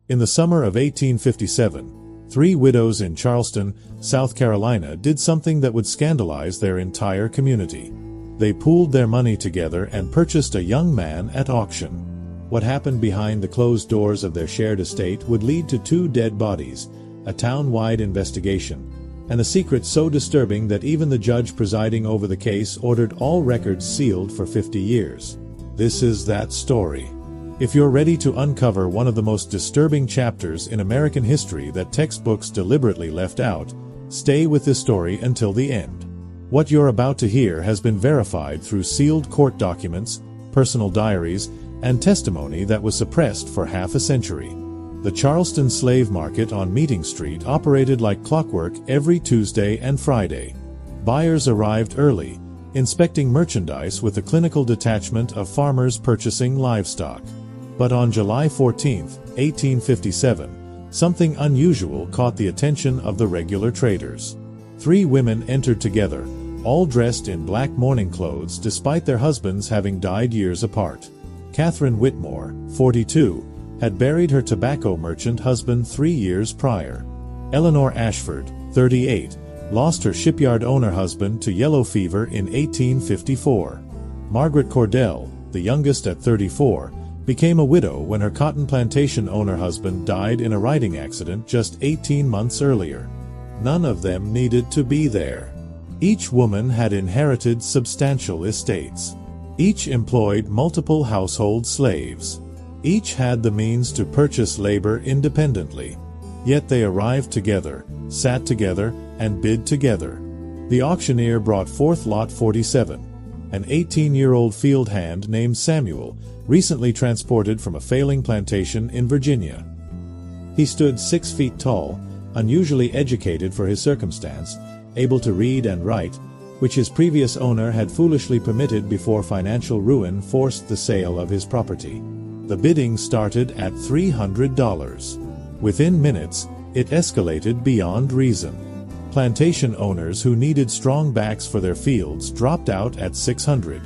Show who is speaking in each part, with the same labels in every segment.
Speaker 1: In the summer of 1857, 3 widows in Charleston, South Carolina did something that would scandalize their entire community. They pooled their money together and purchased a young man at auction. What happened behind the closed doors of their shared estate would lead to 2 dead bodies, a town-wide investigation, and a secret so disturbing that even the judge presiding over the case ordered all records sealed for 50 years. This is that story. If you're ready to uncover one of the most disturbing chapters in American history that textbooks deliberately left out, stay with this story until the end. What you're about to hear has been verified through sealed court documents, personal diaries, and testimony that was suppressed for half a century. The Charleston Slave Market on Meeting Street operated like clockwork every Tuesday and Friday. Buyers arrived early, inspecting merchandise with the clinical detachment of farmers purchasing livestock. But on July 14, 1857, something unusual caught the attention of the regular traders. 3 women entered together, all dressed in black mourning clothes despite their husbands having died years apart. Catherine Whitmore, 42, had buried her tobacco merchant husband 3 years prior. Eleanor Ashford, 38, lost her shipyard owner husband to yellow fever in 1854. Margaret Cordell, the youngest at 34, became a widow when her cotton plantation owner husband died in a riding accident just 18 months earlier. None of them needed to be there. Each woman had inherited substantial estates. Each employed multiple household slaves. Each had the means to purchase labor independently. Yet they arrived together, sat together, and bid together. The auctioneer brought forth Lot 47, an 18-year-old field hand named Samuel, recently transported from a failing plantation in Virginia. He stood 6 feet tall, unusually educated for his circumstance, able to read and write, which his previous owner had foolishly permitted before financial ruin forced the sale of his property. The bidding started at $300. Within minutes, it escalated beyond reason. Plantation owners who needed strong backs for their fields dropped out at $600.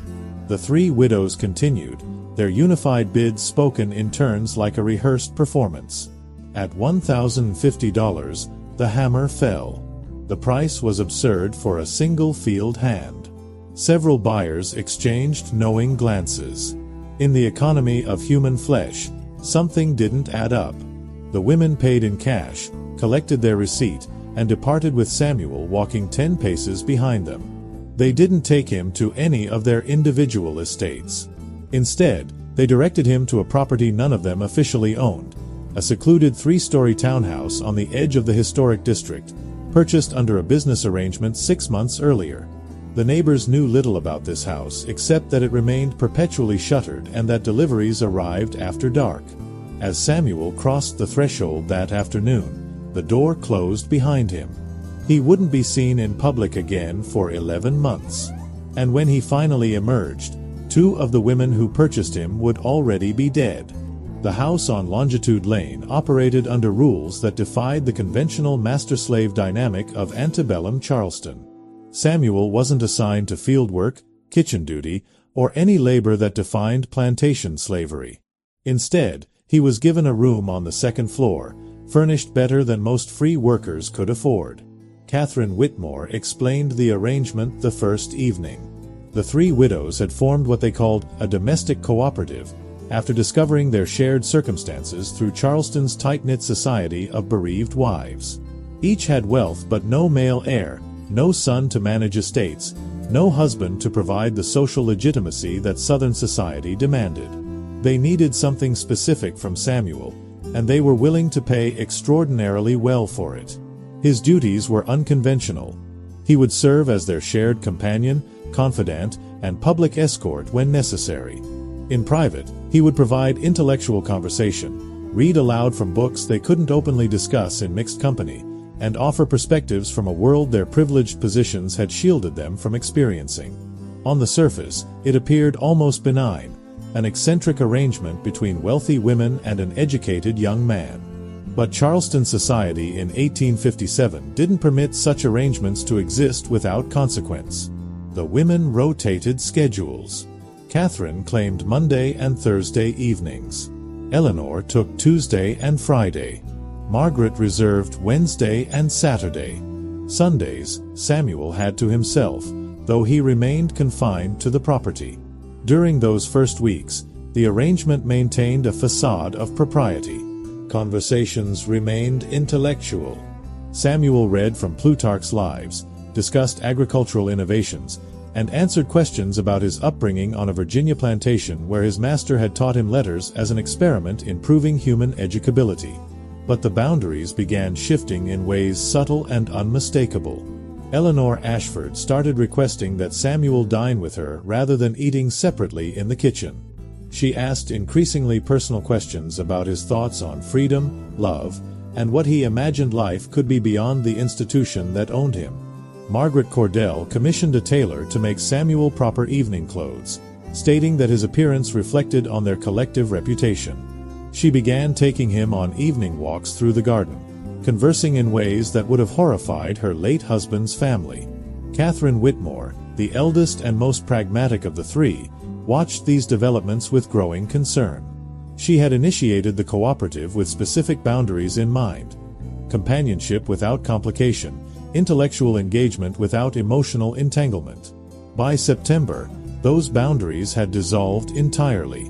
Speaker 1: The 3 widows continued, their unified bids spoken in turns like a rehearsed performance. At $1,050, the hammer fell. The price was absurd for a single field hand. Several buyers exchanged knowing glances. In the economy of human flesh, something didn't add up. The women paid in cash, collected their receipt, and departed with Samuel walking 10 paces behind them. They didn't take him to any of their individual estates. Instead, they directed him to a property none of them officially owned, a secluded 3-story townhouse on the edge of the historic district, purchased under a business arrangement 6 months earlier. The neighbors knew little about this house except that it remained perpetually shuttered and that deliveries arrived after dark. As Samuel crossed the threshold that afternoon, the door closed behind him. He wouldn't be seen in public again for 11 months. And when he finally emerged, 2 of the women who purchased him would already be dead. The house on Longitude Lane operated under rules that defied the conventional master-slave dynamic of antebellum Charleston. Samuel wasn't assigned to field work, kitchen duty, or any labor that defined plantation slavery. Instead, he was given a room on the 2nd floor, furnished better than most free workers could afford. Catherine Whitmore explained the arrangement the first evening. The 3 widows had formed what they called a domestic cooperative, after discovering their shared circumstances through Charleston's tight-knit society of bereaved wives. Each had wealth but no male heir, no son to manage estates, no husband to provide the social legitimacy that Southern society demanded. They needed something specific from Samuel, and they were willing to pay extraordinarily well for it. His duties were unconventional. He would serve as their shared companion, confidant, and public escort when necessary. In private, he would provide intellectual conversation, read aloud from books they couldn't openly discuss in mixed company, and offer perspectives from a world their privileged positions had shielded them from experiencing. On the surface, it appeared almost benign, an eccentric arrangement between wealthy women and an educated young man. But Charleston society in 1857 didn't permit such arrangements to exist without consequence. The women rotated schedules. Catherine claimed Monday and Thursday evenings. Eleanor took Tuesday and Friday. Margaret reserved Wednesday and Saturday. Sundays, Samuel had to himself, though he remained confined to the property. During those first weeks, the arrangement maintained a facade of propriety. Conversations remained intellectual. Samuel read from Plutarch's Lives, discussed agricultural innovations, and answered questions about his upbringing on a Virginia plantation where his master had taught him letters as an experiment in proving human educability. But the boundaries began shifting in ways subtle and unmistakable. Eleanor Ashford started requesting that Samuel dine with her rather than eating separately in the kitchen. She asked increasingly personal questions about his thoughts on freedom, love, and what he imagined life could be beyond the institution that owned him. Margaret Cordell commissioned a tailor to make Samuel proper evening clothes, stating that his appearance reflected on their collective reputation. She began taking him on evening walks through the garden, conversing in ways that would have horrified her late husband's family. Catherine Whitmore, the eldest and most pragmatic of the three, watched these developments with growing concern. She had initiated the cooperative with specific boundaries in mind: companionship without complication, intellectual engagement without emotional entanglement. By September, those boundaries had dissolved entirely.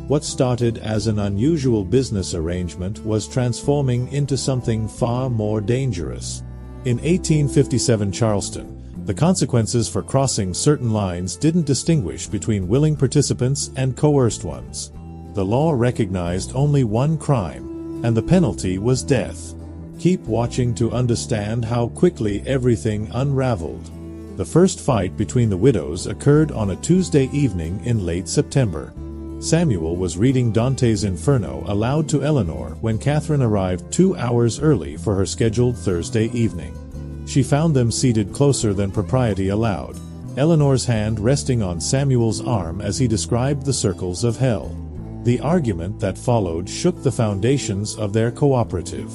Speaker 1: What started as an unusual business arrangement was transforming into something far more dangerous. In 1857 Charleston, the consequences for crossing certain lines didn't distinguish between willing participants and coerced ones. The law recognized only one crime, and the penalty was death. Keep watching to understand how quickly everything unraveled. The first fight between the widows occurred on a Tuesday evening in late September. Samuel was reading Dante's Inferno aloud to Eleanor when Catherine arrived 2 hours early for her scheduled Thursday evening. She found them seated closer than propriety allowed, Eleanor's hand resting on Samuel's arm as he described the circles of hell. The argument that followed shook the foundations of their cooperative.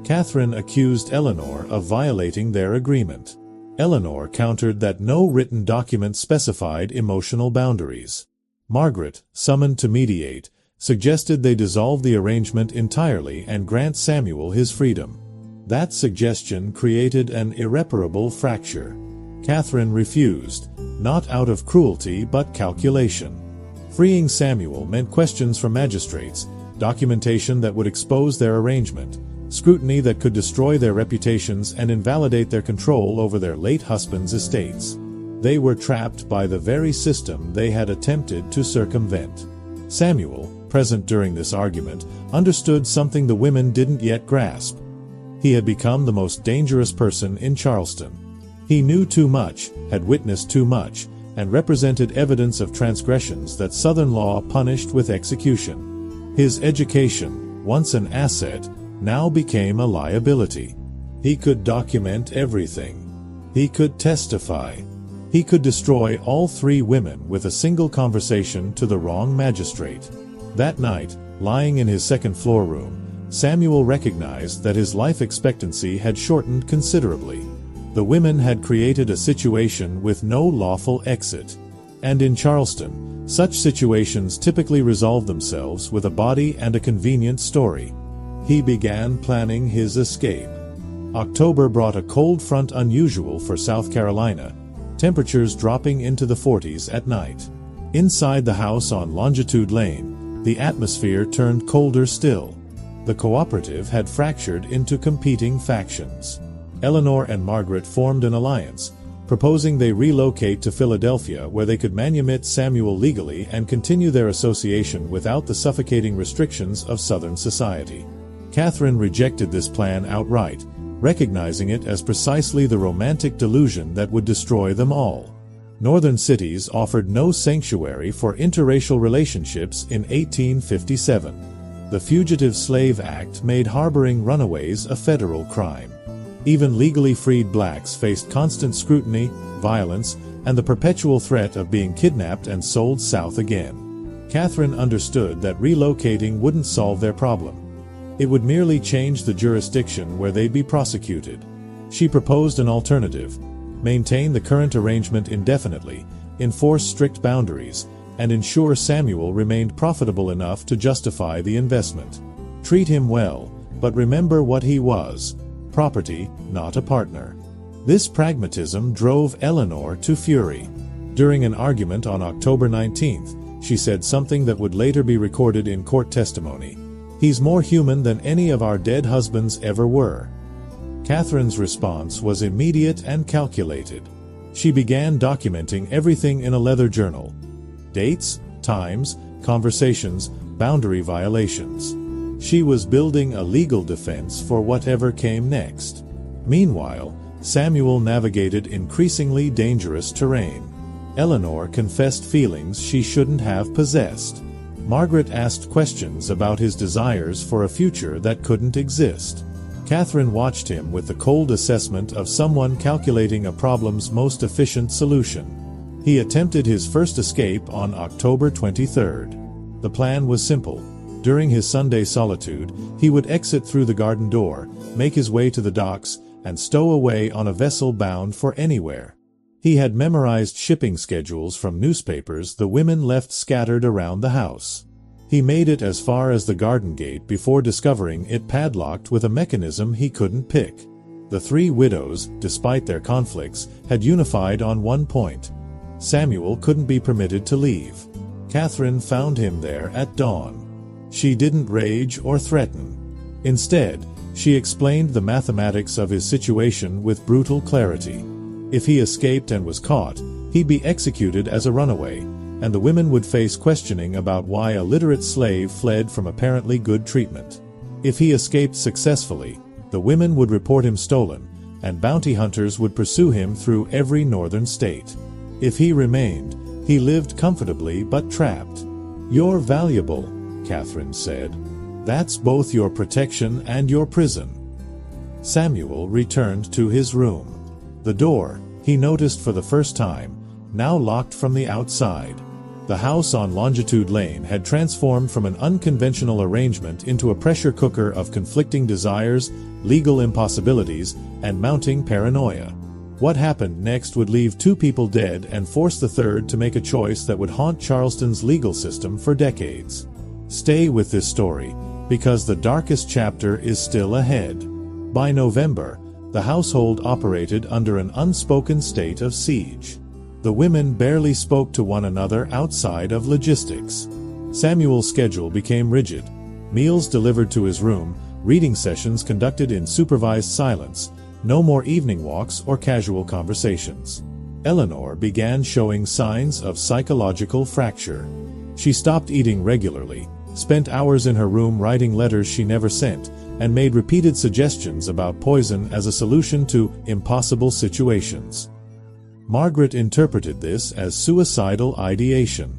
Speaker 1: Catherine accused Eleanor of violating their agreement. Eleanor countered that no written document specified emotional boundaries. Margaret, summoned to mediate, suggested they dissolve the arrangement entirely and grant Samuel his freedom. That suggestion created an irreparable fracture. Catherine refused, not out of cruelty but calculation. Freeing Samuel meant questions from magistrates, documentation that would expose their arrangement, scrutiny that could destroy their reputations and invalidate their control over their late husband's estates. They were trapped by the very system they had attempted to circumvent. Samuel, present during this argument, understood something the women didn't yet grasp. He had become the most dangerous person in Charleston. He knew too much, had witnessed too much, and represented evidence of transgressions that Southern law punished with execution. His education, once an asset, now became a liability. He could document everything. He could testify. He could destroy all three women with a single conversation to the wrong magistrate. That night, lying in his second-floor room, Samuel recognized that his life expectancy had shortened considerably. The women had created a situation with no lawful exit. And in Charleston, such situations typically resolve themselves with a body and a convenient story. He began planning his escape. October brought a cold front unusual for South Carolina, temperatures dropping into the 40s at night. Inside the house on Longitude Lane, the atmosphere turned colder still. The cooperative had fractured into competing factions. Eleanor and Margaret formed an alliance, proposing they relocate to Philadelphia where they could manumit Samuel legally and continue their association without the suffocating restrictions of Southern society. Catherine rejected this plan outright, recognizing it as precisely the romantic delusion that would destroy them all. Northern cities offered no sanctuary for interracial relationships in 1857. The Fugitive Slave Act made harboring runaways a federal crime. Even legally freed blacks faced constant scrutiny, violence, and the perpetual threat of being kidnapped and sold south again. Catherine understood that relocating wouldn't solve their problem. It would merely change the jurisdiction where they'd be prosecuted. She proposed an alternative: maintain the current arrangement indefinitely, enforce strict boundaries, and ensure Samuel remained profitable enough to justify the investment. Treat him well, but remember what he was: property, not a partner. This pragmatism drove Eleanor to fury. During an argument on October 19th, she said something that would later be recorded in court testimony. "He's more human than any of our dead husbands ever were." Catherine's response was immediate and calculated. She began documenting everything in a leather journal: dates, times, conversations, boundary violations. She was building a legal defense for whatever came next. Meanwhile, Samuel navigated increasingly dangerous terrain. Eleanor confessed feelings she shouldn't have possessed. Margaret asked questions about his desires for a future that couldn't exist. Catherine watched him with the cold assessment of someone calculating a problem's most efficient solution. He attempted his first escape on October 23rd. The plan was simple. During his Sunday solitude, he would exit through the garden door, make his way to the docks, and stow away on a vessel bound for anywhere. He had memorized shipping schedules from newspapers the women left scattered around the house. He made it as far as the garden gate before discovering it padlocked with a mechanism he couldn't pick. The three widows, despite their conflicts, had unified on one point: Samuel couldn't be permitted to leave. Catherine found him there at dawn. She didn't rage or threaten. Instead, she explained the mathematics of his situation with brutal clarity. If he escaped and was caught, he'd be executed as a runaway, and the women would face questioning about why a literate slave fled from apparently good treatment. If he escaped successfully, the women would report him stolen, and bounty hunters would pursue him through every northern state. If he remained, he lived comfortably but trapped. "You're valuable," Catherine said. "That's both your protection and your prison." Samuel returned to his room. The door, he noticed for the first time, now locked from the outside. The house on Longitude Lane had transformed from an unconventional arrangement into a pressure cooker of conflicting desires, legal impossibilities, and mounting paranoia. What happened next would leave two people dead and force the third to make a choice that would haunt Charleston's legal system for decades. Stay with this story, because the darkest chapter is still ahead. By November, the household operated under an unspoken state of siege. The women barely spoke to one another outside of logistics. Samuel's schedule became rigid: meals delivered to his room, reading sessions conducted in supervised silence, no more evening walks or casual conversations. Eleanor began showing signs of psychological fracture. She stopped eating regularly, spent hours in her room writing letters she never sent, and made repeated suggestions about poison as a solution to impossible situations. Margaret interpreted this as suicidal ideation.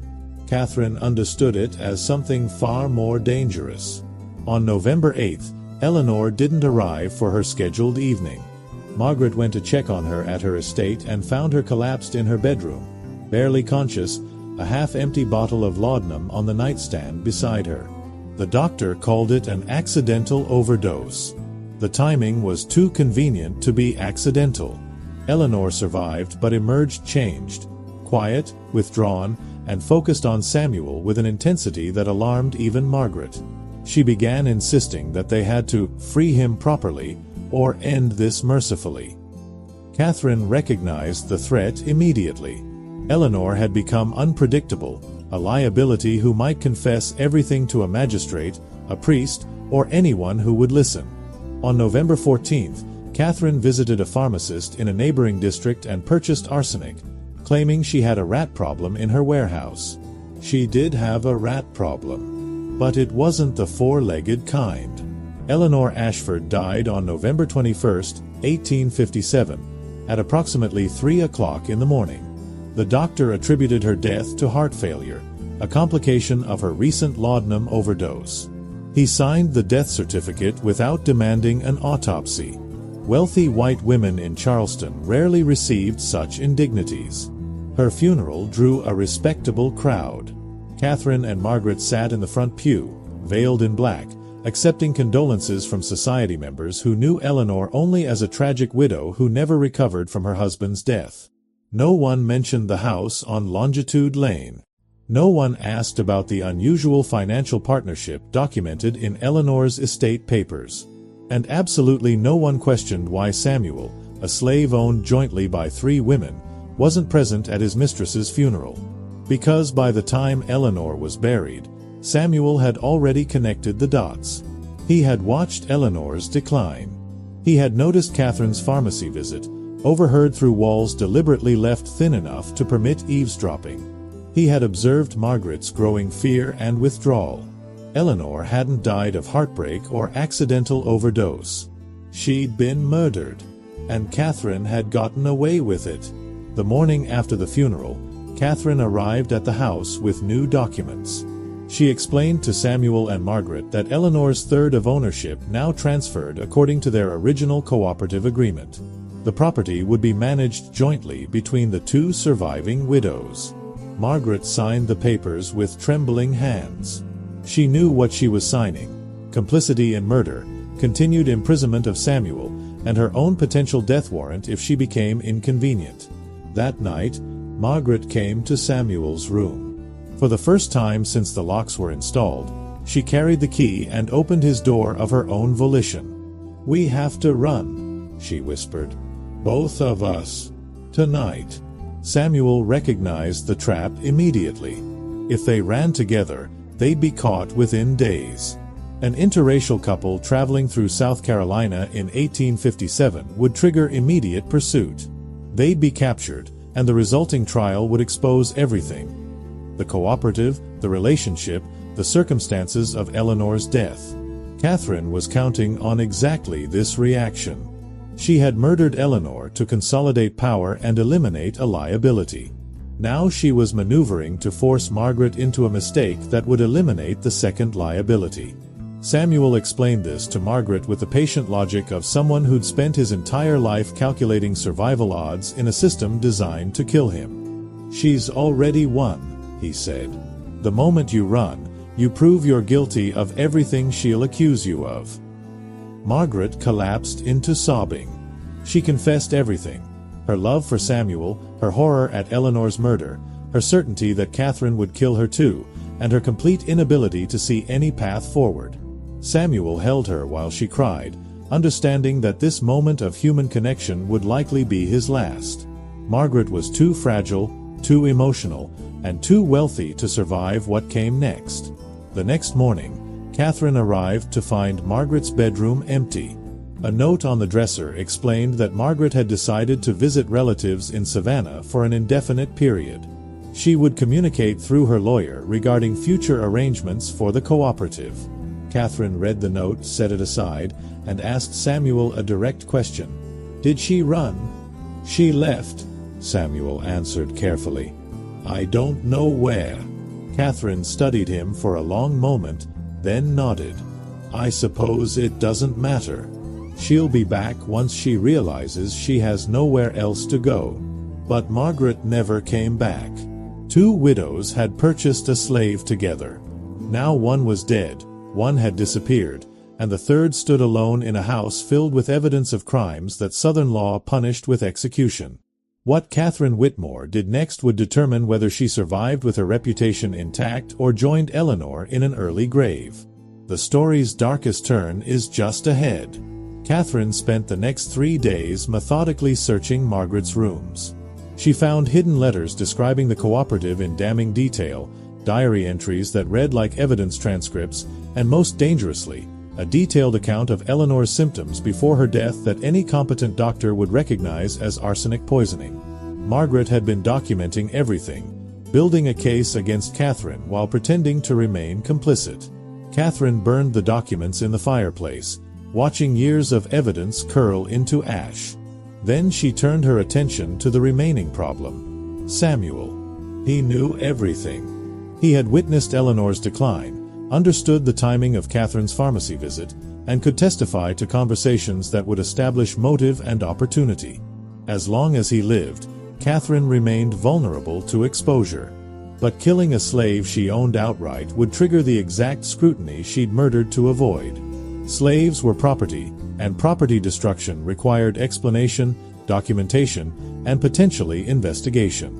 Speaker 1: Catherine understood it as something far more dangerous. On November 8th, Eleanor didn't arrive for her scheduled evening. Margaret went to check on her at her estate and found her collapsed in her bedroom, barely conscious, a half-empty bottle of laudanum on the nightstand beside her. The doctor called it an accidental overdose. The timing was too convenient to be accidental. Eleanor survived but emerged changed, quiet, withdrawn, and focused on Samuel with an intensity that alarmed even Margaret. She began insisting that they had to free him properly or end this mercifully. Catherine recognized the threat immediately. Eleanor had become unpredictable, a liability who might confess everything to a magistrate, a priest, or anyone who would listen. On November 14th, Catherine visited a pharmacist in a neighboring district and purchased arsenic, claiming she had a rat problem in her warehouse. She did have a rat problem, but it wasn't the four-legged kind. Eleanor Ashford died on November 21, 1857, at approximately 3 o'clock in the morning. The doctor attributed her death to heart failure, a complication of her recent laudanum overdose. He signed the death certificate without demanding an autopsy. Wealthy white women in Charleston rarely received such indignities. Her funeral drew a respectable crowd. Catherine and Margaret sat in the front pew, veiled in black, accepting condolences from society members who knew Eleanor only as a tragic widow who never recovered from her husband's death. No one mentioned the house on Longitude Lane. No one asked about the unusual financial partnership documented in Eleanor's estate papers. And absolutely no one questioned why Samuel, a slave owned jointly by 3 women, wasn't present at his mistress's funeral. Because by the time Eleanor was buried, Samuel had already connected the dots. He had watched Eleanor's decline. He had noticed Catherine's pharmacy visit, overheard through walls deliberately left thin enough to permit eavesdropping. He had observed Margaret's growing fear and withdrawal. Eleanor hadn't died of heartbreak or accidental overdose. She'd been murdered, and Catherine had gotten away with it. The morning after the funeral, Catherine arrived at the house with new documents. She explained to Samuel and Margaret that Eleanor's third of ownership now transferred according to their original cooperative agreement. The property would be managed jointly between the 2 surviving widows. Margaret signed the papers with trembling hands. She knew what she was signing: complicity in murder, continued imprisonment of Samuel, and her own potential death warrant if she became inconvenient. That night, Margaret came to Samuel's room. For the first time since the locks were installed, she carried the key and opened his door of her own volition. "We have to run," she whispered. "Both of us. Tonight." Samuel recognized the trap immediately. If they ran together, they'd be caught within days. An interracial couple traveling through South Carolina in 1857 would trigger immediate pursuit. They'd be captured, and the resulting trial would expose everything: the cooperative, the relationship, the circumstances of Eleanor's death. Catherine was counting on exactly this reaction. She had murdered Eleanor to consolidate power and eliminate a liability. Now she was maneuvering to force Margaret into a mistake that would eliminate the second liability. Samuel explained this to Margaret with the patient logic of someone who'd spent his entire life calculating survival odds in a system designed to kill him. "She's already won," he said. "The moment you run, you prove you're guilty of everything she'll accuse you of." Margaret collapsed into sobbing. She confessed everything: her love for Samuel, her horror at Eleanor's murder, her certainty that Catherine would kill her too, and her complete inability to see any path forward. Samuel held her while she cried, understanding that this moment of human connection would likely be his last. Margaret was too fragile, too emotional, and too wealthy to survive what came next. The next morning, Catherine arrived to find Margaret's bedroom empty. A note on the dresser explained that Margaret had decided to visit relatives in Savannah for an indefinite period. She would communicate through her lawyer regarding future arrangements for the cooperative. Catherine read the note, set it aside, and asked Samuel a direct question. "Did she run?" "She left," Samuel answered carefully. "I don't know where." Catherine studied him for a long moment, then nodded. "I suppose it doesn't matter. She'll be back once she realizes she has nowhere else to go." But Margaret never came back. 2 widows had purchased a slave together. Now one was dead, one had disappeared, and the third stood alone in a house filled with evidence of crimes that Southern law punished with execution. What Catherine Whitmore did next would determine whether she survived with her reputation intact or joined Eleanor in an early grave. The story's darkest turn is just ahead. Catherine spent the next 3 days methodically searching Margaret's rooms. She found hidden letters describing the cooperative in damning detail, diary entries that read like evidence transcripts, and most dangerously, a detailed account of Eleanor's symptoms before her death that any competent doctor would recognize as arsenic poisoning. Margaret had been documenting everything, building a case against Catherine while pretending to remain complicit. Catherine burned the documents in the fireplace, watching years of evidence curl into ash. Then she turned her attention to the remaining problem: Samuel. He knew everything. He had witnessed Eleanor's decline, understood the timing of Catherine's pharmacy visit, and could testify to conversations that would establish motive and opportunity. As long as he lived, Catherine remained vulnerable to exposure. But killing a slave she owned outright would trigger the exact scrutiny she'd murdered to avoid. Slaves were property, and property destruction required explanation, documentation, and potentially investigation.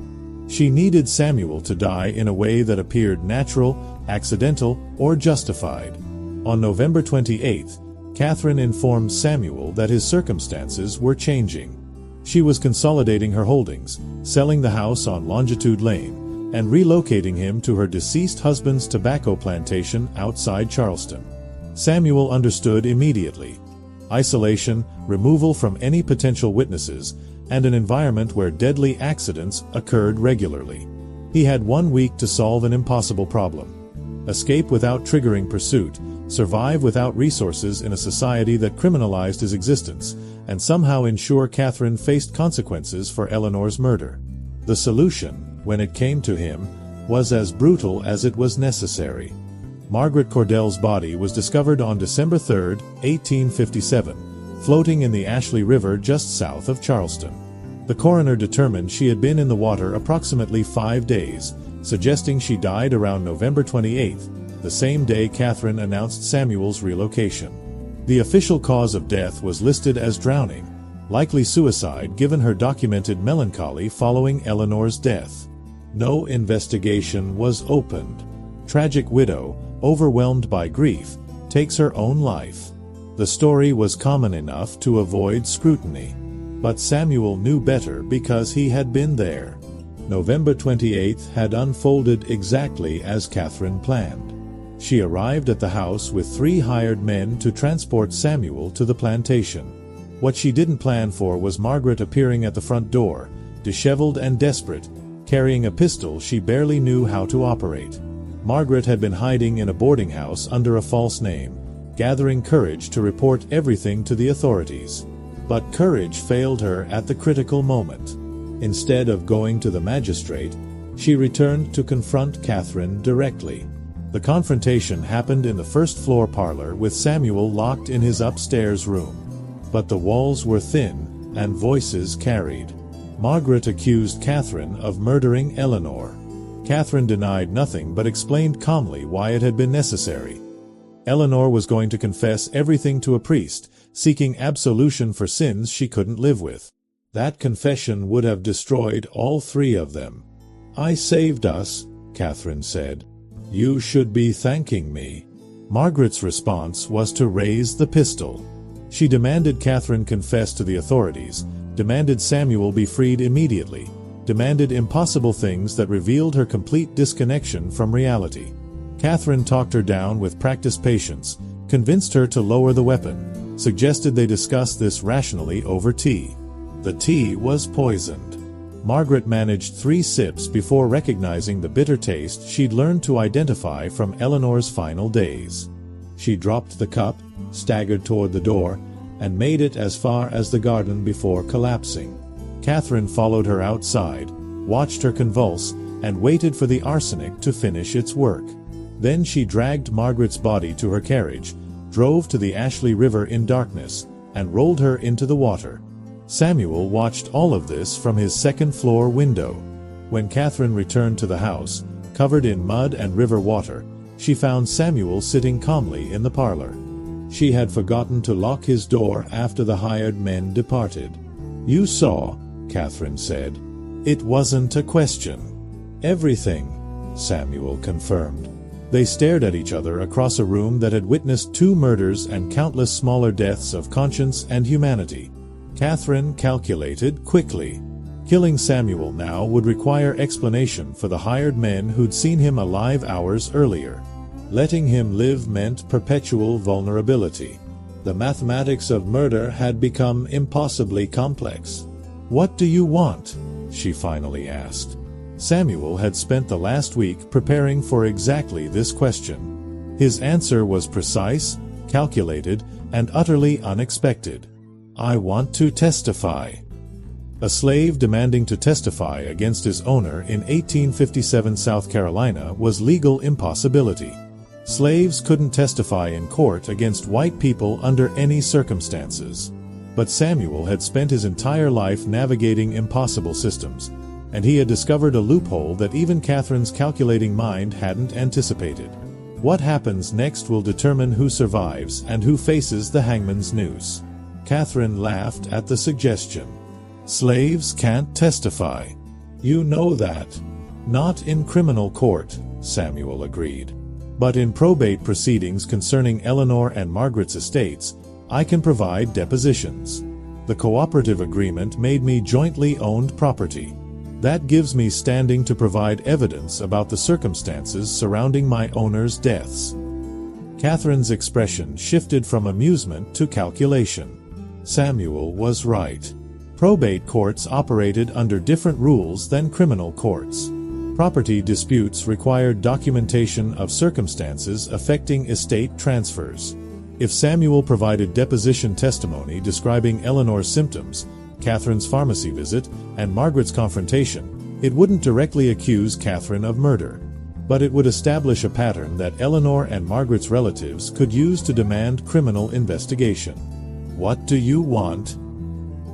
Speaker 1: She needed Samuel to die in a way that appeared natural, accidental, or justified. On November 28th, Catherine informed Samuel that his circumstances were changing. She was consolidating her holdings, selling the house on Longitude Lane, and relocating him to her deceased husband's tobacco plantation outside Charleston. Samuel understood immediately. Isolation, removal from any potential witnesses, and an environment where deadly accidents occurred regularly. He had 1 week to solve an impossible problem. Escape without triggering pursuit, survive without resources in a society that criminalized his existence, and somehow ensure Catherine faced consequences for Eleanor's murder. The solution, when it came to him, was as brutal as it was necessary. Margaret Cordell's body was discovered on December 3, 1857, floating in the Ashley River just south of Charleston. The coroner determined she had been in the water approximately 5 days, suggesting she died around November 28, the same day Catherine announced Samuel's relocation. The official cause of death was listed as drowning, likely suicide given her documented melancholy following Eleanor's death. No investigation was opened. Tragic widow, overwhelmed by grief, takes her own life. The story was common enough to avoid scrutiny. But Samuel knew better because he had been there. November 28th had unfolded exactly as Catherine planned. She arrived at the house with 3 hired men to transport Samuel to the plantation. What she didn't plan for was Margaret appearing at the front door, disheveled and desperate, carrying a pistol she barely knew how to operate. Margaret had been hiding in a boarding house under a false name, gathering courage to report everything to the authorities. But courage failed her at the critical moment. Instead of going to the magistrate, she returned to confront Catherine directly. The confrontation happened in the first-floor parlor with Samuel locked in his upstairs room. But the walls were thin, and voices carried. Margaret accused Catherine of murdering Eleanor. Catherine denied nothing but explained calmly why it had been necessary. Eleanor was going to confess everything to a priest, seeking absolution for sins she couldn't live with. That confession would have destroyed all 3 of them. "I saved us," Catherine said. "You should be thanking me." Margaret's response was to raise the pistol. She demanded Catherine confess to the authorities, demanded Samuel be freed immediately, demanded impossible things that revealed her complete disconnection from reality. Catherine talked her down with practiced patience, convinced her to lower the weapon, suggested they discuss this rationally over tea. The tea was poisoned. Margaret managed 3 sips before recognizing the bitter taste she'd learned to identify from Eleanor's final days. She dropped the cup, staggered toward the door, and made it as far as the garden before collapsing. Catherine followed her outside, watched her convulse, and waited for the arsenic to finish its work. Then she dragged Margaret's body to her carriage, drove to the Ashley River in darkness, and rolled her into the water. Samuel watched all of this from his second-floor window. When Catherine returned to the house, covered in mud and river water, she found Samuel sitting calmly in the parlor. She had forgotten to lock his door after the hired men departed. "You saw," Catherine said. "It wasn't a question." "Everything," Samuel confirmed. They stared at each other across a room that had witnessed 2 murders and countless smaller deaths of conscience and humanity. Catherine calculated quickly. Killing Samuel now would require explanation for the hired men who'd seen him alive hours earlier. Letting him live meant perpetual vulnerability. The mathematics of murder had become impossibly complex. "What do you want?" she finally asked. Samuel had spent the last week preparing for exactly this question. His answer was precise, calculated, and utterly unexpected. "I want to testify." A slave demanding to testify against his owner in 1857 South Carolina was legal impossibility. Slaves couldn't testify in court against white people under any circumstances. But Samuel had spent his entire life navigating impossible systems, and he had discovered a loophole that even Catherine's calculating mind hadn't anticipated. What happens next will determine who survives and who faces the hangman's noose. Catherine laughed at the suggestion. "Slaves can't testify." You know that. Not in criminal court, Samuel agreed. But in probate proceedings concerning Eleanor and Margaret's estates, I can provide depositions. The cooperative agreement made me jointly owned property. That gives me standing to provide evidence about the circumstances surrounding my owners' deaths. Catherine's expression shifted from amusement to calculation. Samuel was right. Probate courts operated under different rules than criminal courts. Property disputes required documentation of circumstances affecting estate transfers. If Samuel provided deposition testimony describing Eleanor's symptoms, Catherine's pharmacy visit, and Margaret's confrontation, it wouldn't directly accuse Catherine of murder. But it would establish a pattern that Eleanor and Margaret's relatives could use to demand criminal investigation. "What do you want?"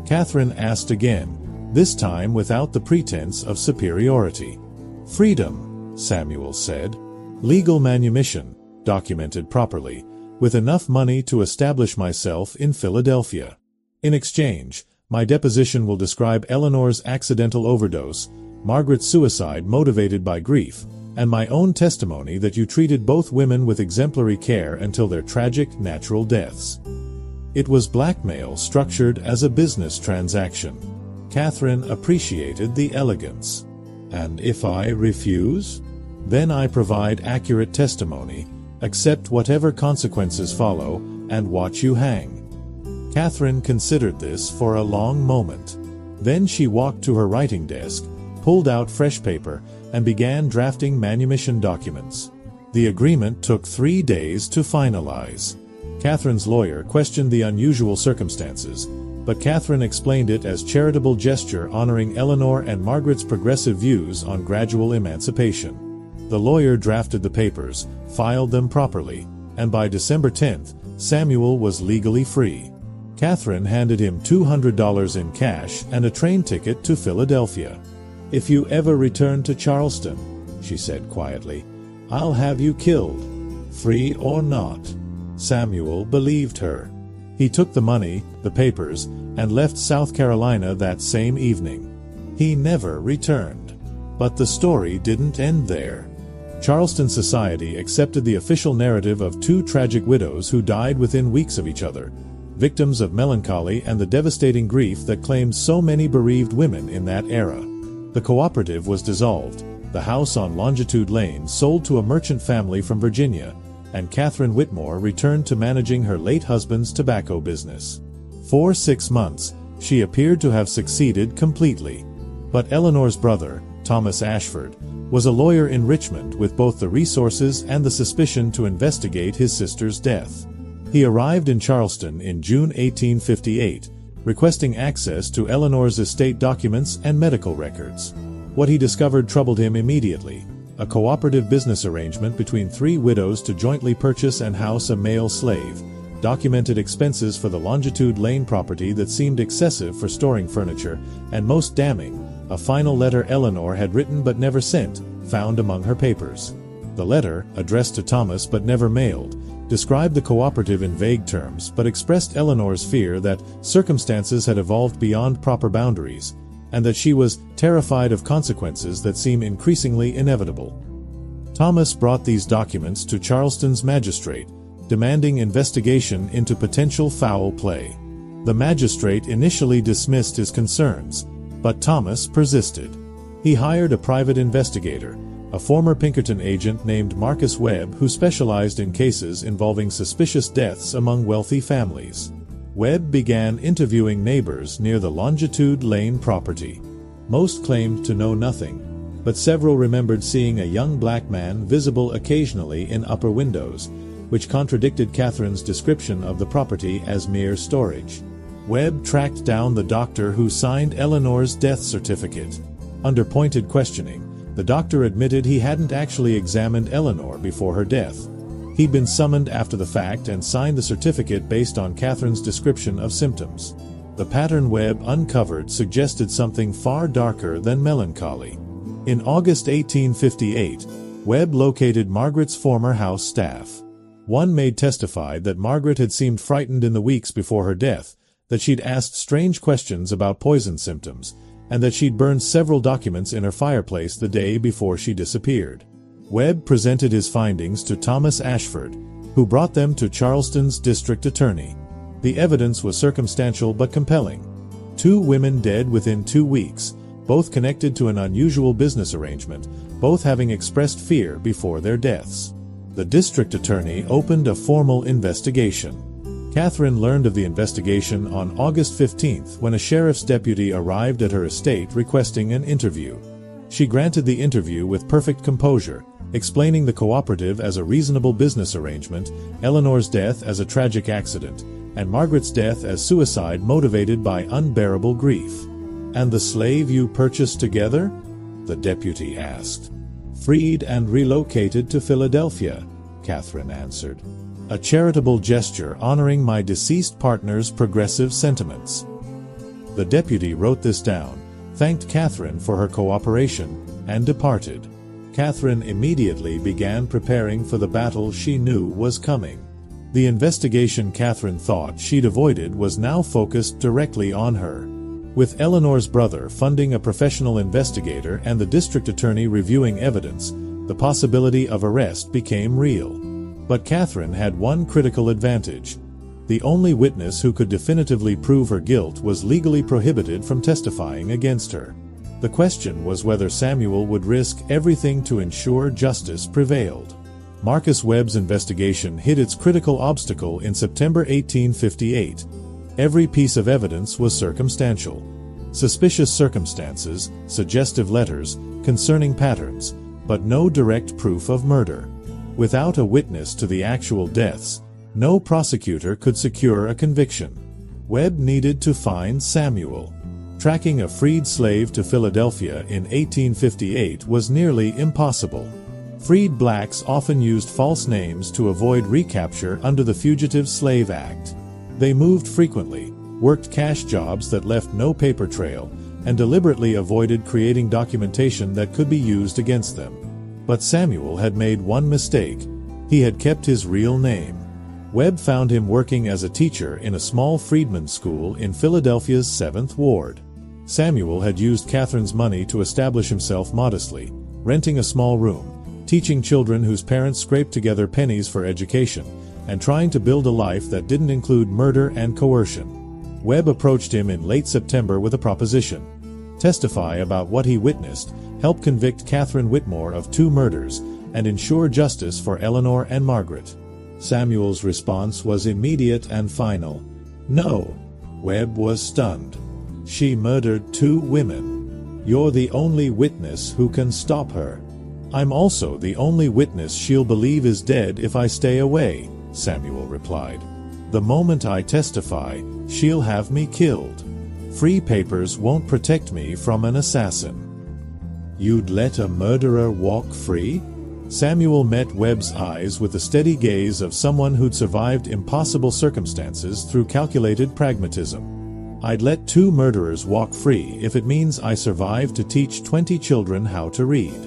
Speaker 1: Catherine asked again, this time without the pretense of superiority. "Freedom," Samuel said. "Legal manumission, documented properly, with enough money to establish myself in Philadelphia. In exchange, my deposition will describe Eleanor's accidental overdose, Margaret's suicide motivated by grief, and my own testimony that you treated both women with exemplary care until their tragic natural deaths." It was blackmail structured as a business transaction. Catherine appreciated the elegance. "And if I refuse? Then I provide accurate testimony, accept whatever consequences follow, and watch you hang." Catherine considered this for a long moment. Then she walked to her writing desk, pulled out fresh paper, and began drafting manumission documents. The agreement took 3 days to finalize. Catherine's lawyer questioned the unusual circumstances, but Catherine explained it as charitable gesture honoring Eleanor and Margaret's progressive views on gradual emancipation. The lawyer drafted the papers, filed them properly, and by December 10th, Samuel was legally free. Catherine handed him $200 in cash and a train ticket to Philadelphia. "If you ever return to Charleston," she said quietly, "I'll have you killed, free or not." Samuel believed her. He took the money, the papers, and left South Carolina that same evening. He never returned. But the story didn't end there. Charleston society accepted the official narrative of 2 tragic widows who died within weeks of each other, victims of melancholy and the devastating grief that claimed so many bereaved women in that era. The cooperative was dissolved, the house on Longitude Lane sold to a merchant family from Virginia, and Catherine Whitmore returned to managing her late husband's tobacco business. For 6 months, she appeared to have succeeded completely. But Eleanor's brother, Thomas Ashford, was a lawyer in Richmond with both the resources and the suspicion to investigate his sister's death. He arrived in Charleston in June 1858, requesting access to Eleanor's estate documents and medical records. What he discovered troubled him immediately: a cooperative business arrangement between 3 widows to jointly purchase and house a male slave, documented expenses for the Longitude Lane property that seemed excessive for storing furniture, and most damning, a final letter Eleanor had written but never sent, found among her papers. The letter, addressed to Thomas but never mailed, described the cooperative in vague terms but expressed Eleanor's fear that circumstances had evolved beyond proper boundaries, and that she was terrified of consequences that seem increasingly inevitable. Thomas brought these documents to Charleston's magistrate, demanding investigation into potential foul play. The magistrate initially dismissed his concerns, but Thomas persisted. He hired a private investigator, a former Pinkerton agent named Marcus Webb, who specialized in cases involving suspicious deaths among wealthy families. Webb began interviewing neighbors near the Longitude Lane property. Most claimed to know nothing, but several remembered seeing a young black man visible occasionally in upper windows, which contradicted Catherine's description of the property as mere storage. Webb tracked down the doctor who signed Eleanor's death certificate. Under pointed questioning, the doctor admitted he hadn't actually examined Eleanor before her death. He'd been summoned after the fact and signed the certificate based on Catherine's description of symptoms. The pattern Webb uncovered suggested something far darker than melancholy. In August 1858, Webb located Margaret's former house staff. One maid testified that Margaret had seemed frightened in the weeks before her death, that she'd asked strange questions about poison symptoms, and that she'd burned several documents in her fireplace the day before she disappeared. Webb presented his findings to Thomas Ashford, who brought them to Charleston's district attorney. The evidence was circumstantial but compelling. 2 women dead within 2 weeks, both connected to an unusual business arrangement, both having expressed fear before their deaths. The district attorney opened a formal investigation. Catherine learned of the investigation on August 15th when a sheriff's deputy arrived at her estate requesting an interview. She granted the interview with perfect composure, explaining the cooperative as a reasonable business arrangement, Eleanor's death as a tragic accident, and Margaret's death as suicide motivated by unbearable grief. "And the slave you purchased together?" the deputy asked. "Freed and relocated to Philadelphia," Catherine answered. "A charitable gesture honoring my deceased partner's progressive sentiments." The deputy wrote this down, thanked Catherine for her cooperation, and departed. Catherine immediately began preparing for the battle she knew was coming. The investigation Catherine thought she'd avoided was now focused directly on her. With Eleanor's brother funding a professional investigator and the district attorney reviewing evidence, the possibility of arrest became real. But Catherine had one critical advantage. The only witness who could definitively prove her guilt was legally prohibited from testifying against her. The question was whether Samuel would risk everything to ensure justice prevailed. Marcus Webb's investigation hit its critical obstacle in September 1858. Every piece of evidence was circumstantial. Suspicious circumstances, suggestive letters, concerning patterns, but no direct proof of murder. Without a witness to the actual deaths, no prosecutor could secure a conviction. Webb needed to find Samuel. Tracking a freed slave to Philadelphia in 1858 was nearly impossible. Freed blacks often used false names to avoid recapture under the Fugitive Slave Act. They moved frequently, worked cash jobs that left no paper trail, and deliberately avoided creating documentation that could be used against them. But Samuel had made one mistake. He had kept his real name. Webb found him working as a teacher in a small freedmen's school in Philadelphia's 7th Ward. Samuel had used Catherine's money to establish himself modestly, renting a small room, teaching children whose parents scraped together pennies for education, and trying to build a life that didn't include murder and coercion. Webb approached him in late September with a proposition. Testify about what he witnessed, help convict Catherine Whitmore of 2 murders, and ensure justice for Eleanor and Margaret. Samuel's response was immediate and final. "No." Webb was stunned. "She murdered 2 women. You're the only witness who can stop her." "I'm also the only witness she'll believe is dead if I stay away," Samuel replied. "The moment I testify, she'll have me killed. Free papers won't protect me from an assassin." "You'd let a murderer walk free?" Samuel met Webb's eyes with the steady gaze of someone who'd survived impossible circumstances through calculated pragmatism. "I'd let 2 murderers walk free if it means I survive to teach 20 children how to read.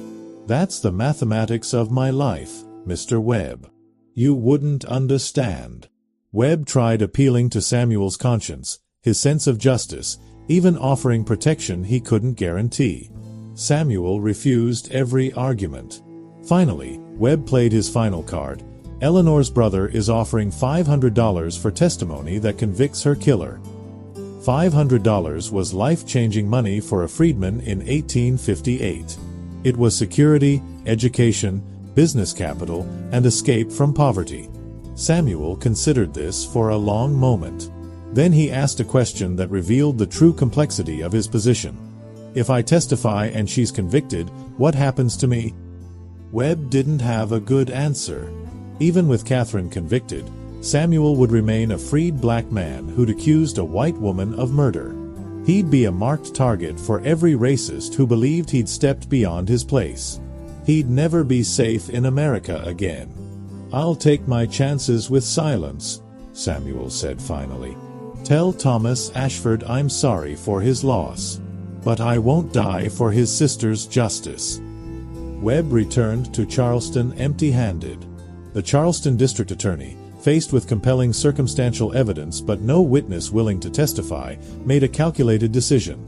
Speaker 1: That's the mathematics of my life, Mr. Webb. You wouldn't understand." Webb tried appealing to Samuel's conscience, his sense of justice, even offering protection he couldn't guarantee. Samuel refused every argument. Finally, Webb played his final card. Eleanor's brother is offering $500 for testimony that convicts her killer. $500 was life-changing money for a freedman in 1858. It was security, education, business capital, and escape from poverty. Samuel considered this for a long moment. Then he asked a question that revealed the true complexity of his position. "If I testify and she's convicted, what happens to me?" Webb didn't have a good answer. Even with Catherine convicted, Samuel would remain a freed black man who'd accused a white woman of murder. He'd be a marked target for every racist who believed he'd stepped beyond his place. He'd never be safe in America again. "I'll take my chances with silence," Samuel said finally. "Tell Thomas Ashford I'm sorry for his loss. But I won't die for his sister's justice." Webb returned to Charleston empty-handed. The Charleston district attorney, faced with compelling circumstantial evidence but no witness willing to testify, made a calculated decision.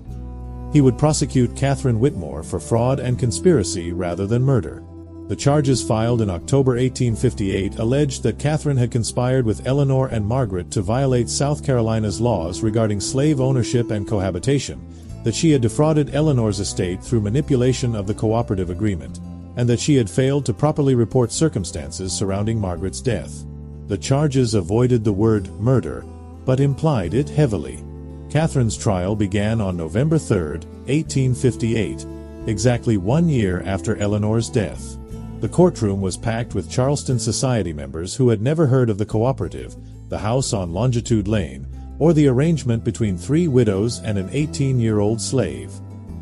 Speaker 1: He would prosecute Catherine Whitmore for fraud and conspiracy rather than murder. The charges filed in October 1858 alleged that Catherine had conspired with Eleanor and Margaret to violate South Carolina's laws regarding slave ownership and cohabitation, that she had defrauded Eleanor's estate through manipulation of the cooperative agreement, and that she had failed to properly report circumstances surrounding Margaret's death. The charges avoided the word murder, but implied it heavily. Catherine's trial began on November 3, 1858, exactly 1 year after Eleanor's death. The courtroom was packed with Charleston society members who had never heard of the cooperative, the house on Longitude Lane, or the arrangement between 3 widows and an 18-year-old slave.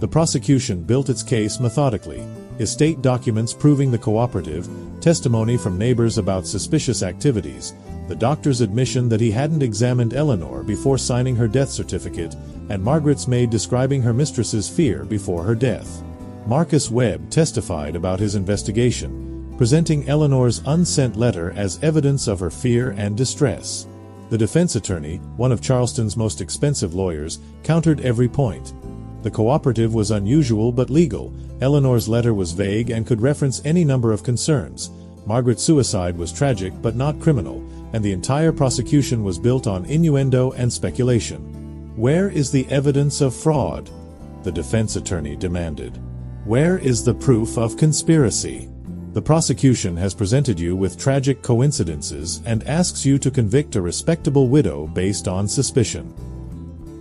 Speaker 1: The prosecution built its case methodically: estate documents proving the cooperative, testimony from neighbors about suspicious activities, the doctor's admission that he hadn't examined Eleanor before signing her death certificate, and Margaret's maid describing her mistress's fear before her death. Marcus Webb testified about his investigation, presenting Eleanor's unsent letter as evidence of her fear and distress. The defense attorney, one of Charleston's most expensive lawyers, countered every point. The cooperative was unusual but legal. Eleanor's letter was vague and could reference any number of concerns. Margaret's suicide was tragic but not criminal, and the entire prosecution was built on innuendo and speculation. Where is the evidence of fraud? The defense attorney demanded. Where is the proof of conspiracy? The prosecution has presented you with tragic coincidences and asks you to convict a respectable widow based on suspicion.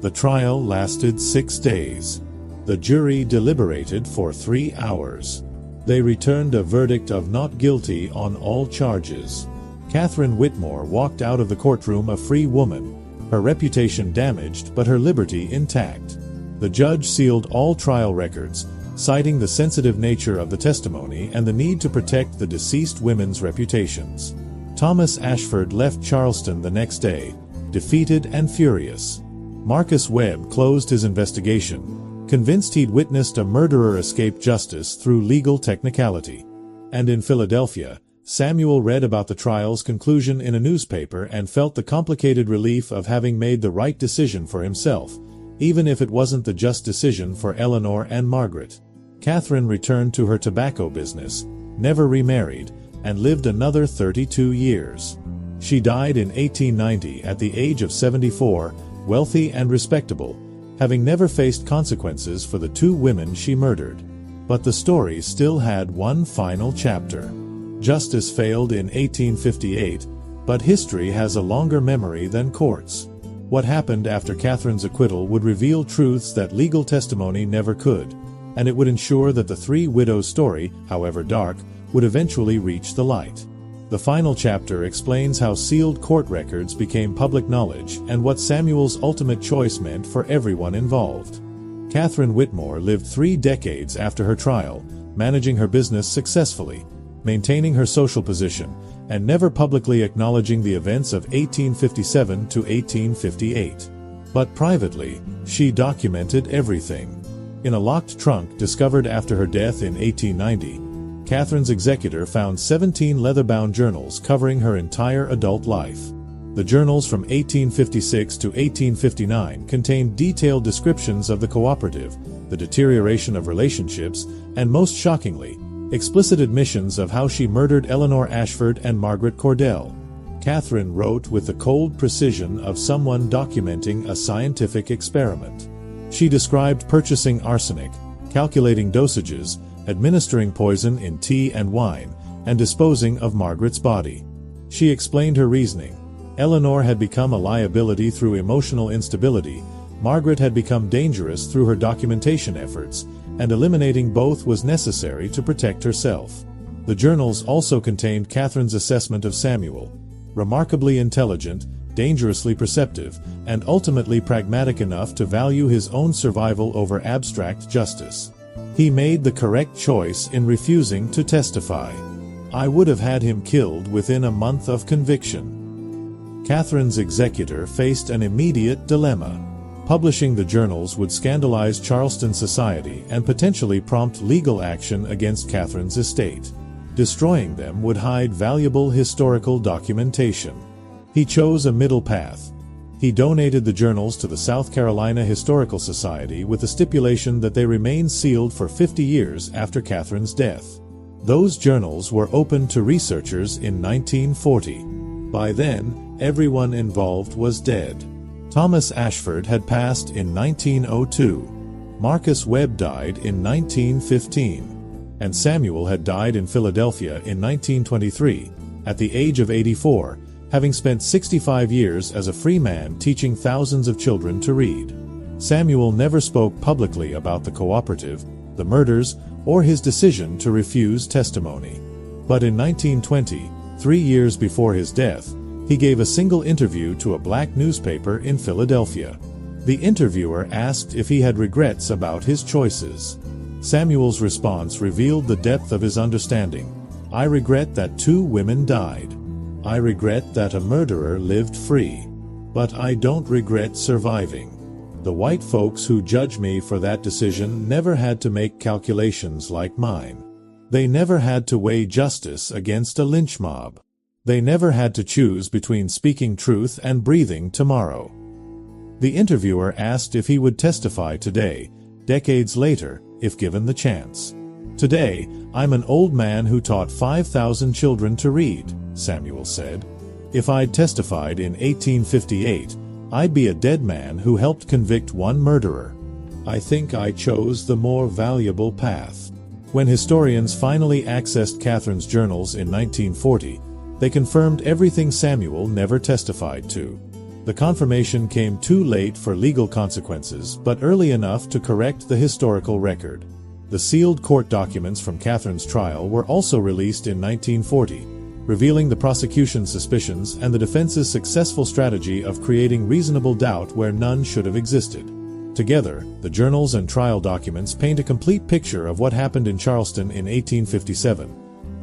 Speaker 1: The trial lasted 6 days. The jury deliberated for 3 hours. They returned a verdict of not guilty on all charges. Catherine Whitmore walked out of the courtroom a free woman, her reputation damaged but her liberty intact. The judge sealed all trial records, citing the sensitive nature of the testimony and the need to protect the deceased women's reputations. Thomas Ashford left Charleston the next day, defeated and furious. Marcus Webb closed his investigation, convinced he'd witnessed a murderer escape justice through legal technicality. And in Philadelphia, Samuel read about the trial's conclusion in a newspaper and felt the complicated relief of having made the right decision for himself, even if it wasn't the just decision for Eleanor and Margaret. Catherine returned to her tobacco business, never remarried, and lived another 32 years. She died in 1890 at the age of 74, wealthy and respectable, having never faced consequences for the 2 women she murdered. But the story still had one final chapter. Justice failed in 1858, but history has a longer memory than courts. What happened after Catherine's acquittal would reveal truths that legal testimony never could, and it would ensure that the 3 widows' story, however dark, would eventually reach the light. The final chapter explains how sealed court records became public knowledge and what Samuel's ultimate choice meant for everyone involved. Catherine Whitmore lived 3 decades after her trial, managing her business successfully, maintaining her social position, and never publicly acknowledging the events of 1857 to 1858. But privately, she documented everything. In a locked trunk discovered after her death in 1890, Catherine's executor found 17 leather-bound journals covering her entire adult life. The journals from 1856 to 1859 contained detailed descriptions of the cooperative, the deterioration of relationships, and most shockingly, explicit admissions of how she murdered Eleanor Ashford and Margaret Cordell. Catherine wrote with the cold precision of someone documenting a scientific experiment. She described purchasing arsenic, calculating dosages, administering poison in tea and wine, and disposing of Margaret's body. She explained her reasoning. Eleanor had become a liability through emotional instability, Margaret had become dangerous through her documentation efforts, and eliminating both was necessary to protect herself. The journals also contained Catherine's assessment of Samuel: remarkably intelligent, dangerously perceptive, and ultimately pragmatic enough to value his own survival over abstract justice. He made the correct choice in refusing to testify. I would have had him killed within a month of conviction. Catherine's executor faced an immediate dilemma. Publishing the journals would scandalize Charleston society and potentially prompt legal action against Catherine's estate. Destroying them would hide valuable historical documentation. He chose a middle path. He donated the journals to the South Carolina Historical Society with the stipulation that they remain sealed for 50 years after Catherine's death. Those journals were opened to researchers in 1940. By then, everyone involved was dead. Thomas Ashford had passed in 1902. Marcus Webb died in 1915. And Samuel had died in Philadelphia in 1923, at the age of 84, having spent 65 years as a free man teaching thousands of children to read. Samuel never spoke publicly about the cooperative, the murders, or his decision to refuse testimony. But in 1920, 3 years before his death, he gave a single interview to a black newspaper in Philadelphia. The interviewer asked if he had regrets about his choices. Samuel's response revealed the depth of his understanding. "I regret that 2 women died. I regret that a murderer lived free. But I don't regret surviving. The white folks who judge me for that decision never had to make calculations like mine. They never had to weigh justice against a lynch mob. They never had to choose between speaking truth and breathing tomorrow." The interviewer asked if he would testify today, decades later, if given the chance. "Today, I'm an old man who taught 5,000 children to read," Samuel said. "If I'd testified in 1858, I'd be a dead man who helped convict 1 murderer. I think I chose the more valuable path." When historians finally accessed Catherine's journals in 1940, they confirmed everything Samuel never testified to. The confirmation came too late for legal consequences, but early enough to correct the historical record. The sealed court documents from Catherine's trial were also released in 1940, revealing the prosecution's suspicions and the defense's successful strategy of creating reasonable doubt where none should have existed. Together, the journals and trial documents paint a complete picture of what happened in Charleston in 1857.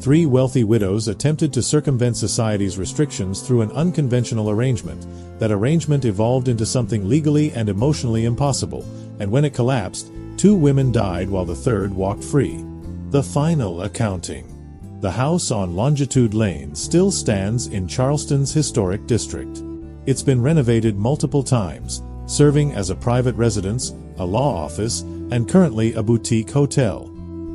Speaker 1: 3 wealthy widows attempted to circumvent society's restrictions through an unconventional arrangement. That arrangement evolved into something legally and emotionally impossible, and when it collapsed, 2 women died while the third walked free. The final accounting. The house on Longitude Lane still stands in Charleston's historic district. It's been renovated multiple times, serving as a private residence, a law office, and currently a boutique hotel.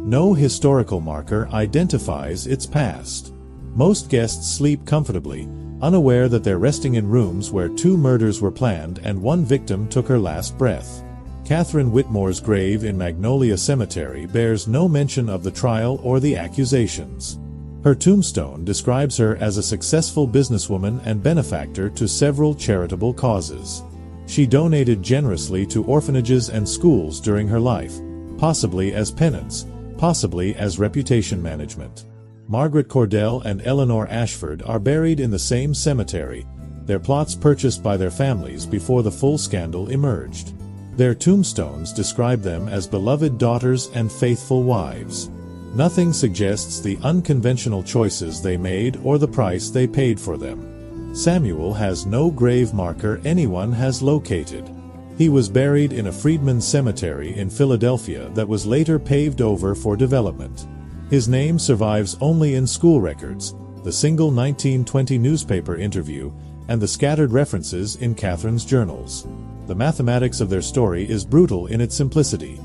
Speaker 1: No historical marker identifies its past. Most guests sleep comfortably, unaware that they're resting in rooms where 2 murders were planned and 1 victim took her last breath. Catherine Whitmore's grave in Magnolia Cemetery bears no mention of the trial or the accusations. Her tombstone describes her as a successful businesswoman and benefactor to several charitable causes. She donated generously to orphanages and schools during her life, possibly as penance, possibly as reputation management. Margaret Cordell and Eleanor Ashford are buried in the same cemetery, their plots purchased by their families before the full scandal emerged. Their tombstones describe them as beloved daughters and faithful wives. Nothing suggests the unconventional choices they made or the price they paid for them. Samuel has no grave marker anyone has located. He was buried in a freedmen's cemetery in Philadelphia that was later paved over for development. His name survives only in school records, the single 1920 newspaper interview, and the scattered references in Catherine's journals. The mathematics of their story is brutal in its simplicity.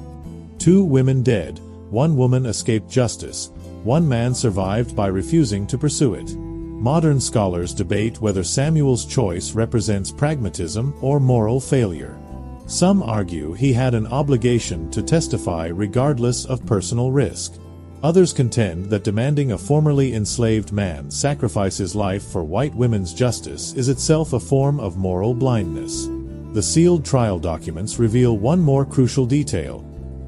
Speaker 1: 2 women dead, 1 woman escaped justice, 1 man survived by refusing to pursue it. Modern scholars debate whether Samuel's choice represents pragmatism or moral failure. Some argue he had an obligation to testify regardless of personal risk. Others contend that demanding a formerly enslaved man sacrifice his life for white women's justice is itself a form of moral blindness. The sealed trial documents reveal one more crucial detail.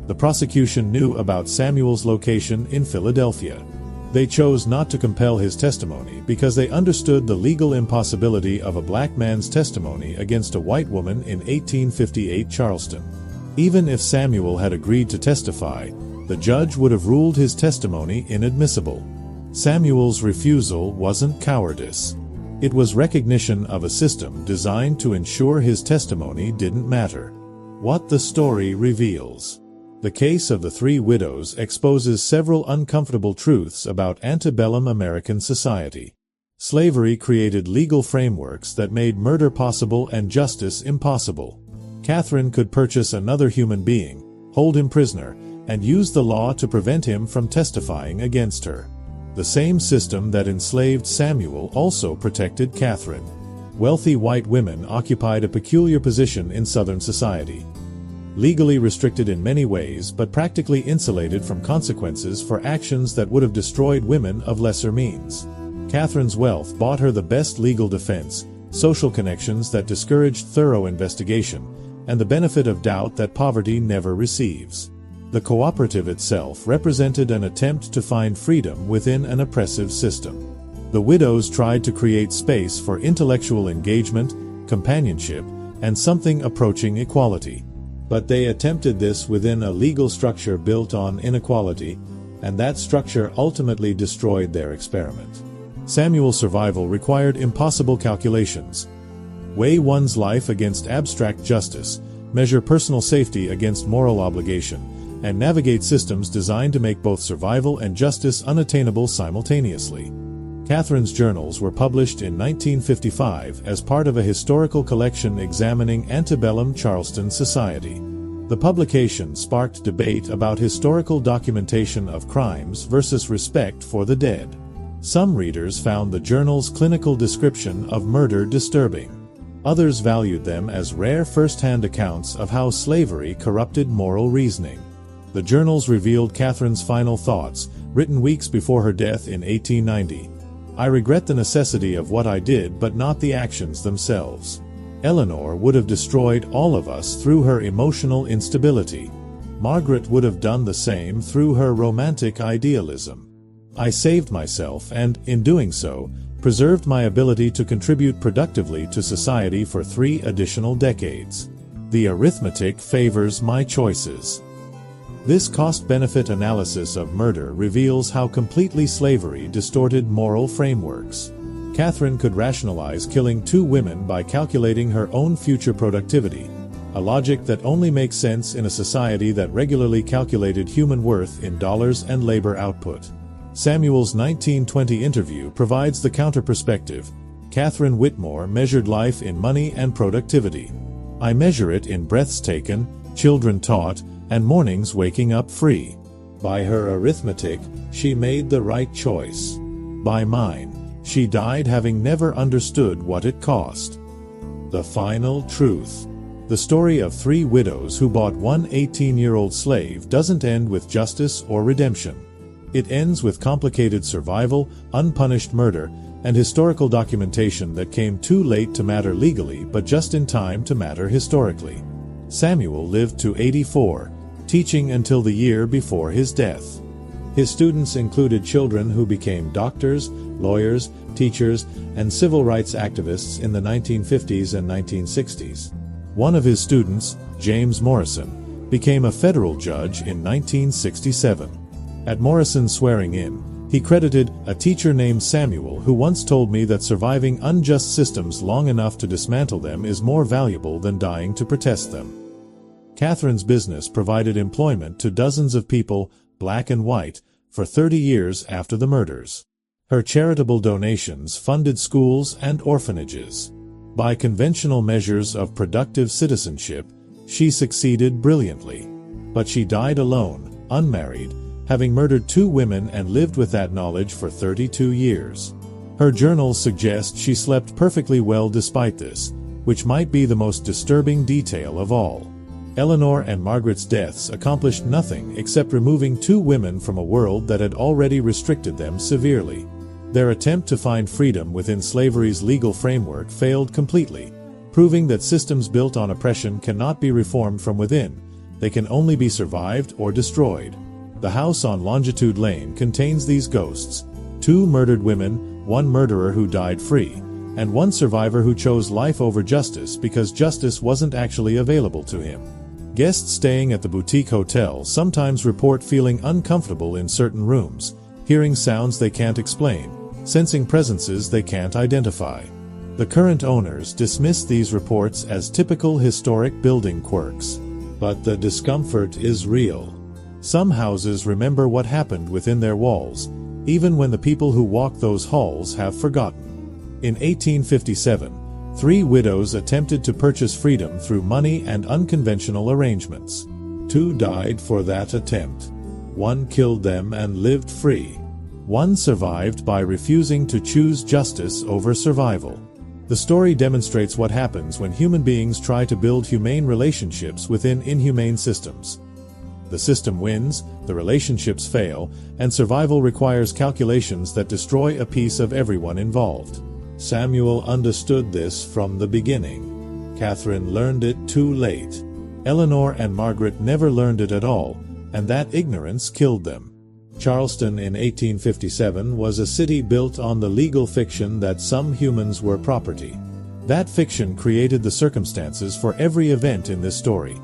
Speaker 1: The prosecution knew about Samuel's location in Philadelphia. They chose not to compel his testimony because they understood the legal impossibility of a black man's testimony against a white woman in 1858 Charleston. Even if Samuel had agreed to testify, the judge would have ruled his testimony inadmissible. Samuel's refusal wasn't cowardice. It was recognition of a system designed to ensure his testimony didn't matter. What the story reveals. The case of the 3 widows exposes several uncomfortable truths about antebellum American society. Slavery created legal frameworks that made murder possible and justice impossible. Catherine could purchase another human being, hold him prisoner, and use the law to prevent him from testifying against her. The same system that enslaved Samuel also protected Catherine. Wealthy white women occupied a peculiar position in Southern society. Legally restricted in many ways but practically insulated from consequences for actions that would have destroyed women of lesser means. Catherine's wealth bought her the best legal defense, social connections that discouraged thorough investigation, and the benefit of doubt that poverty never receives. The cooperative itself represented an attempt to find freedom within an oppressive system. The widows tried to create space for intellectual engagement, companionship, and something approaching equality. But they attempted this within a legal structure built on inequality, and that structure ultimately destroyed their experiment. Samuel's survival required impossible calculations. Weigh one's life against abstract justice, measure personal safety against moral obligation, and navigate systems designed to make both survival and justice unattainable simultaneously. Catherine's journals were published in 1955 as part of a historical collection examining antebellum Charleston society. The publication sparked debate about historical documentation of crimes versus respect for the dead. Some readers found the journal's clinical description of murder disturbing. Others valued them as rare first-hand accounts of how slavery corrupted moral reasoning. The journals revealed Catherine's final thoughts, written weeks before her death in 1890. "I regret the necessity of what I did but not the actions themselves. Eleanor would have destroyed all of us through her emotional instability. Margaret would have done the same through her romantic idealism. I saved myself and, in doing so, preserved my ability to contribute productively to society for 3 additional decades. The arithmetic favors my choices." This cost-benefit analysis of murder reveals how completely slavery distorted moral frameworks. Catherine could rationalize killing 2 women by calculating her own future productivity, a logic that only makes sense in a society that regularly calculated human worth in dollars and labor output. Samuel's 1920 interview provides the counter-perspective. Catherine Whitmore measured life in money and productivity. "I measure it in breaths taken, children taught, and mornings waking up free. By her arithmetic, she made the right choice. By mine, she died having never understood what it cost." The final truth. The story of 3 widows who bought one 18-year-old slave doesn't end with justice or redemption. It ends with complicated survival, unpunished murder, and historical documentation that came too late to matter legally but just in time to matter historically. Samuel lived to 84, teaching until the year before his death. His students included children who became doctors, lawyers, teachers, and civil rights activists in the 1950s and 1960s. One of his students, James Morrison, became a federal judge in 1967. At Morrison's swearing-in, he credited a teacher named Samuel who once told me that surviving unjust systems long enough to dismantle them is more valuable than dying to protest them. Catherine's business provided employment to dozens of people, black and white, for 30 years after the murders. Her charitable donations funded schools and orphanages. By conventional measures of productive citizenship, she succeeded brilliantly. But she died alone, unmarried, having murdered 2 women and lived with that knowledge for 32 years. Her journals suggest she slept perfectly well despite this, which might be the most disturbing detail of all. Eleanor and Margaret's deaths accomplished nothing except removing 2 women from a world that had already restricted them severely. Their attempt to find freedom within slavery's legal framework failed completely, proving that systems built on oppression cannot be reformed from within. They can only be survived or destroyed. The house on Longitude Lane contains these ghosts: 2 murdered women, 1 murderer who died free, and 1 survivor who chose life over justice because justice wasn't actually available to him. Guests staying at the boutique hotel sometimes report feeling uncomfortable in certain rooms, hearing sounds they can't explain, sensing presences they can't identify. The current owners dismiss these reports as typical historic building quirks. But the discomfort is real. Some houses remember what happened within their walls, even when the people who walk those halls have forgotten. In 1857, 3 widows attempted to purchase freedom through money and unconventional arrangements. 2 died for that attempt. 1 killed them and lived free. 1 survived by refusing to choose justice over survival. The story demonstrates what happens when human beings try to build humane relationships within inhumane systems. The system wins, the relationships fail, and survival requires calculations that destroy a piece of everyone involved. Samuel understood this from the beginning. Catherine learned it too late. Eleanor and Margaret never learned it at all, and that ignorance killed them. Charleston in 1857 was a city built on the legal fiction that some humans were property. That fiction created the circumstances for every event in this story.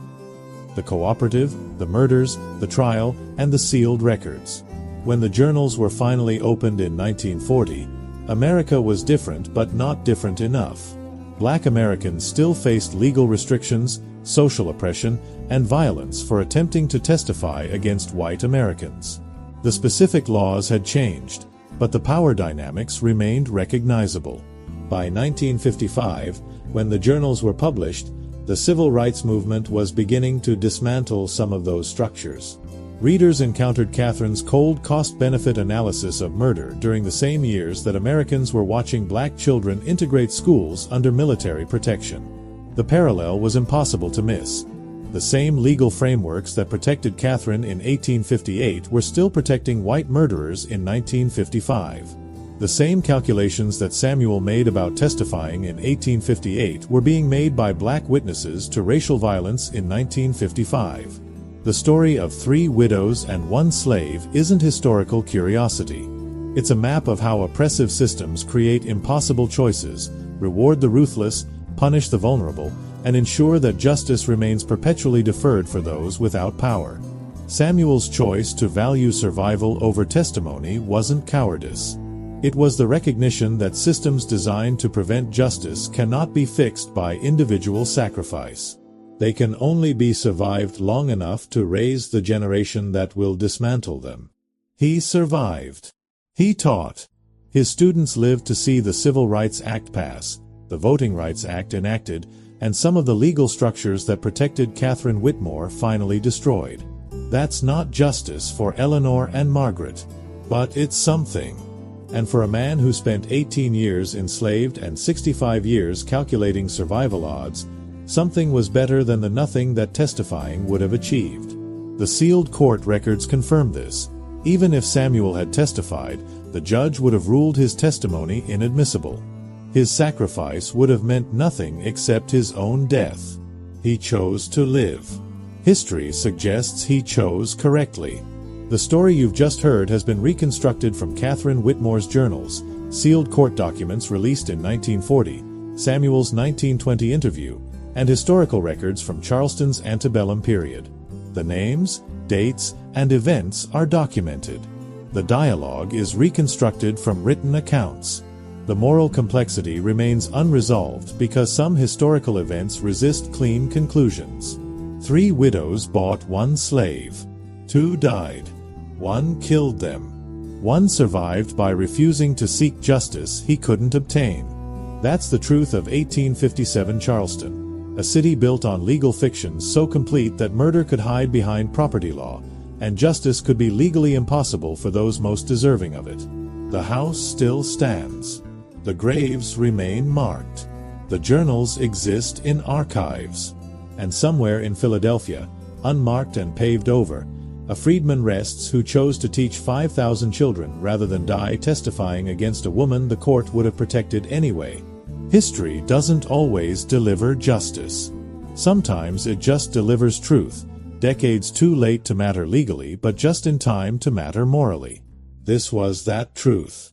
Speaker 1: The cooperative, the murders, the trial, and the sealed records. When the journals were finally opened in 1940, America was different but not different enough. Black Americans still faced legal restrictions, social oppression, and violence for attempting to testify against white Americans. The specific laws had changed, but the power dynamics remained recognizable. By 1955, when the journals were published, the civil rights movement was beginning to dismantle some of those structures. Readers encountered Catherine's cold cost-benefit analysis of murder during the same years that Americans were watching black children integrate schools under military protection. The parallel was impossible to miss. The same legal frameworks that protected Catherine in 1858 were still protecting white murderers in 1955. The same calculations that Samuel made about testifying in 1858 were being made by black witnesses to racial violence in 1955. The story of 3 widows and 1 slave isn't historical curiosity. It's a map of how oppressive systems create impossible choices, reward the ruthless, punish the vulnerable, and ensure that justice remains perpetually deferred for those without power. Samuel's choice to value survival over testimony wasn't cowardice. It was the recognition that systems designed to prevent justice cannot be fixed by individual sacrifice. They can only be survived long enough to raise the generation that will dismantle them. He survived. He taught. His students lived to see the Civil Rights Act pass, the Voting Rights Act enacted, and some of the legal structures that protected Catherine Whitmore finally destroyed. That's not justice for Eleanor and Margaret, but it's something. And for a man who spent 18 years enslaved and 65 years calculating survival odds, something was better than the nothing that testifying would have achieved. The sealed court records confirm this. Even if Samuel had testified, the judge would have ruled his testimony inadmissible. His sacrifice would have meant nothing except his own death. He chose to live. History suggests he chose correctly. The story you've just heard has been reconstructed from Catherine Whitmore's journals, sealed court documents released in 1940, Samuel's 1920 interview, and historical records from Charleston's antebellum period. The names, dates, and events are documented. The dialogue is reconstructed from written accounts. The moral complexity remains unresolved because some historical events resist clean conclusions. 3 widows bought 1 slave. 2 died. 1 killed them. 1 survived by refusing to seek justice he couldn't obtain. That's the truth of 1857 Charleston. A city built on legal fictions so complete that murder could hide behind property law, and justice could be legally impossible for those most deserving of it. The house still stands. The graves remain marked. The journals exist in archives. And somewhere in Philadelphia, unmarked and paved over, a freedman rests who chose to teach 5,000 children rather than die testifying against a woman the court would have protected anyway. History doesn't always deliver justice. Sometimes it just delivers truth, decades too late to matter legally but just in time to matter morally. This was that truth.